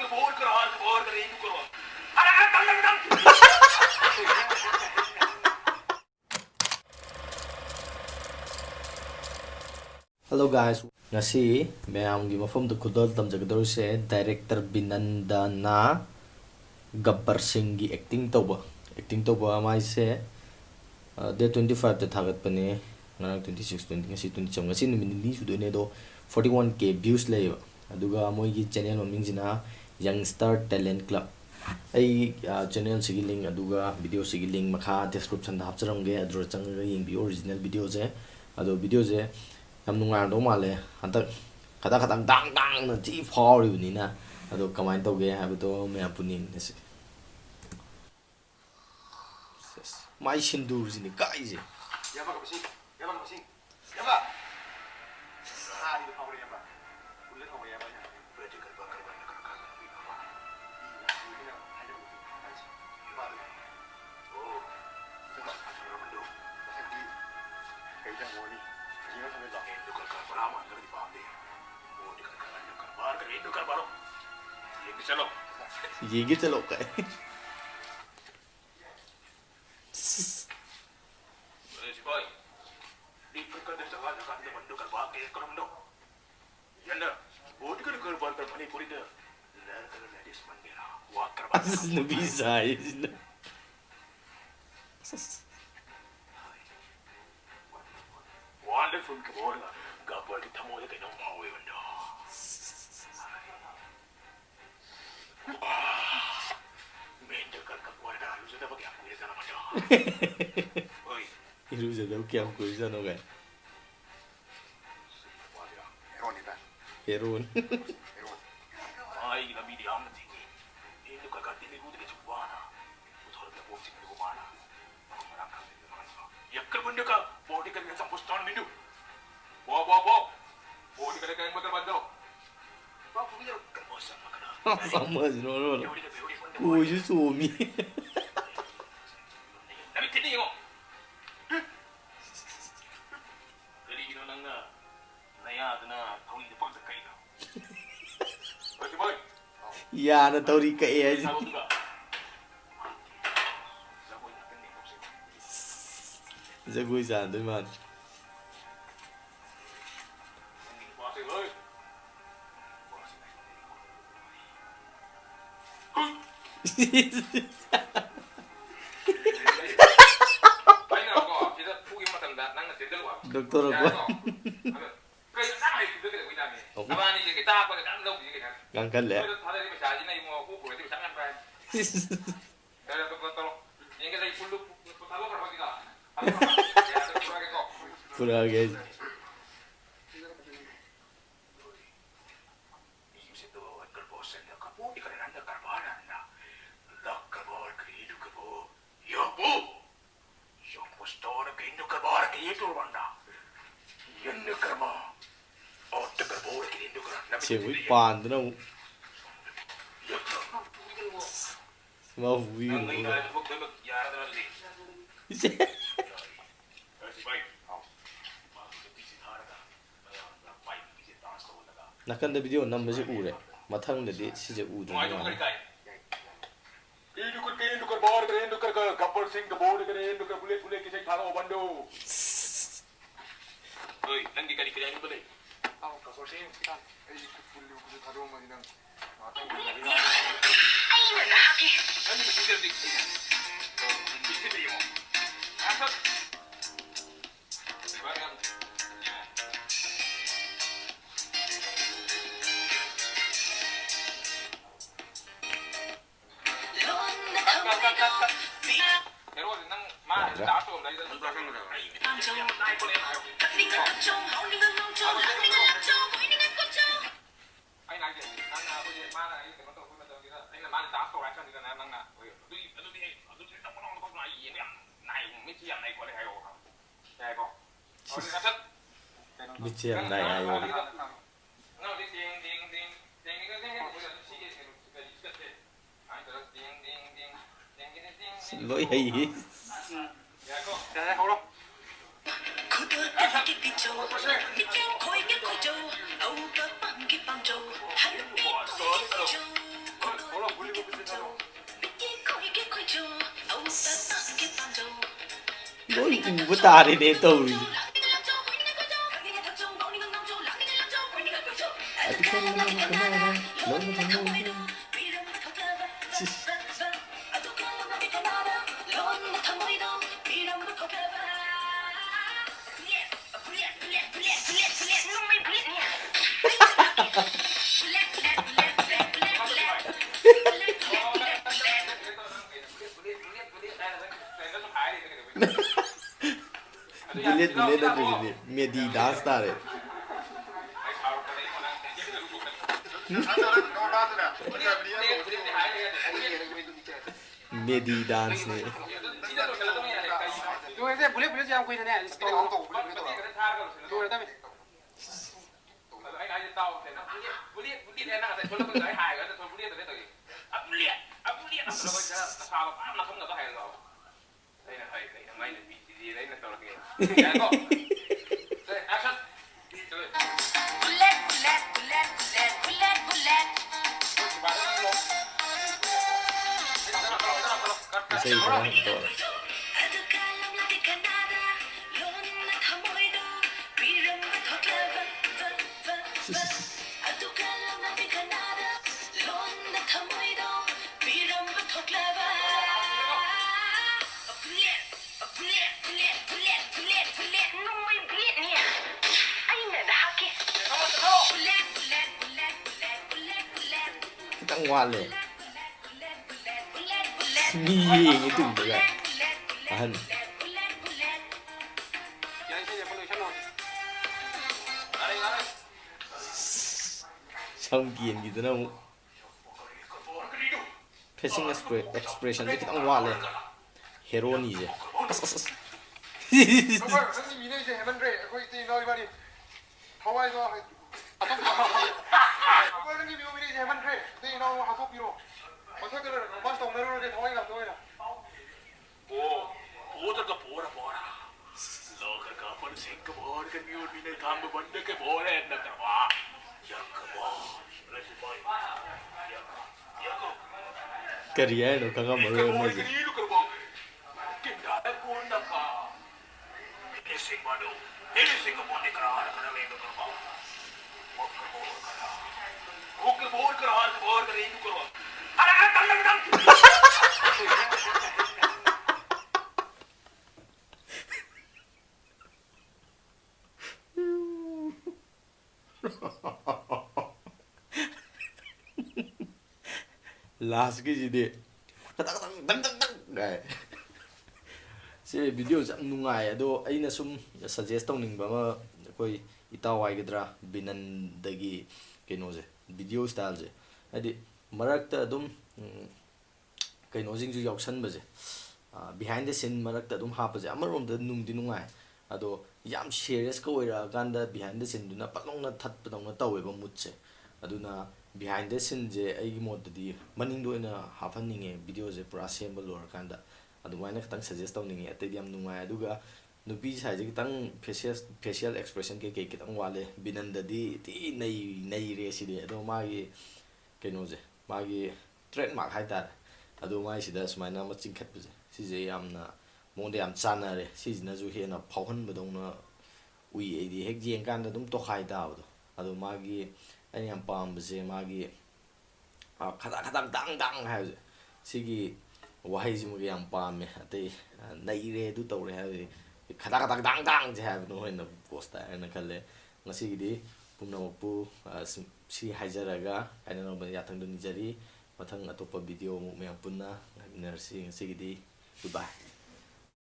Hello guys, ngasi mayam gi mafam da kudol tamjagador se director Binandana Gabbar Singh gi acting toba mai se day 25 ta thagat pane ngarang 26 20 ngasi 20 ngasi numini ni su ne do 41k views lay aduga moi gi channel maming jina Youngstar Talent Club ai channel sigi link aduga video sigi link makha description da hapcharamge adro changa ying bi original video je ado video je yam nungai do male hantak khata khatang dang dang na ti phawri ni na ado kamai to ge habito me apuning nesi mai sindur jini kai je yaba ka basi yaba ha ni phawri yaba ulle ko yaba ya beje kar ba ni ba ni na haja ko ai ba oh kuma ajra mando sadi kai da moni jiwa sampai lah itu kan perawan dari pabrik oh di kan itu kan bar kan itu kan baru ye ge chalo kai si boy di kan ada jalan kan ada bandu kan pakai kan mendo ya na oh di kan bar kan pani puri dah lar kan ladies mandira wa karba nabi sai wonderful kabola gabbar di thamo de kan mawe wanda mende kan kabwa da lu sudah pakai aku sana manda oi iru je do kya ko jano ga wala heron ita heron ai na mi di am tingi ini ka ka tini gudi ke bana uthor da bo tingi ko bana mara ka de mana yakkar bunde ka body kan sa postan mindu bo body kan kan matar bando ba ku biar kan bosan makana sama no ko ju sumi nabi tini yo kali ino nang na naya adna thori de pak kai na oi boy ya na tauri ka e sabo tuga jagoi san de man doktor apa ngangkat le pura guys cewek pan tuh mau view nakkan da video number je ure mathang da de si je u dum Indukar bar kare indukar Gabbar Singh the board kare indukar bule kise khalo bando oi nangi kali kaya ni bole aw ka so sing kita ai bule khalo ma dinang matang ai na haki ani bi tigir dik dik dik yo asap bagan Pero nang ma da to lai da ba kan da ai ai ko le ai ai na je nang na ko je ma na ai ko to ko da kira ai na ma da to ra chan ni na nang na oi du ta mo no ko na yi ne nai mi chi nai ko le ai o ha ai ko oi na sat mi chi nai ai o no ding ding ding ding ding ding ding ko da chi ke se ko da chi ke ai da ding ding ding lỗi hay gì dạ không đâu ꯎꯕ ꯇꯥꯔꯦꯅꯦ ꯇꯧꯔꯤꯁꯦ ꯑꯇꯤꯀꯜ ꯑꯃꯅ ꯀꯅꯥꯅ ꯂꯣꯟꯅ ꯊꯃꯣꯏꯗꯣ bullet bullet ꯅꯠꯇ꯭ꯔꯤꯁꯤꯗꯤ ꯃꯦꯗꯤ dance ꯇꯥꯔꯦ ꯃꯦꯗꯤ ꯗꯥꯟꯁꯅꯦ ꯏꯁꯩ ꯈꯔ ꯍꯟꯗꯣꯛ khitang wale mi yeng itungdaga ahan sam kiengiduna amuk facing expression se khitang wale hero ni je kari hai no kanga maro maji last ki jide dang dang dang gai se video jam nungai ado aina sum suggest tawning ba ma koi itawai gedra binan dagi keno je video style je adi marakta adum keno jing ju yauksan ba je behind the scene marakta adum hapa je amarom da nung di nungai ado yam serious ko oira ganda behind the scene duna patlong na that padong na tawe ba mutse aduna behind the scene je ai mod di maning do ina hafan ninge video je pura assemble lor kanda adumaina khitang suggest tawningi atedi yam nungai aduga nupi sai je kitang facial expression ke kitang wale binandadi ti nei re sidi ado magi keno je magi trademark haita ado mai sida sumaina ma chingkhat buje si je yamna monde yam chana re si jina ju hena phauhan badongna ui edi hek jeng kan da dum to khai da ado magi ani yam pam buje magi khada khadam dang dang ha je sigi wahai ji mugi yam pam me ate nei re du tawre ha khada khada dang dang je ha no hena posta na khalle ngasi di pumnapu si hajaraga aina no ya thang dun jari mathang atopa video mu me punna ngarsi ngasi di goodbye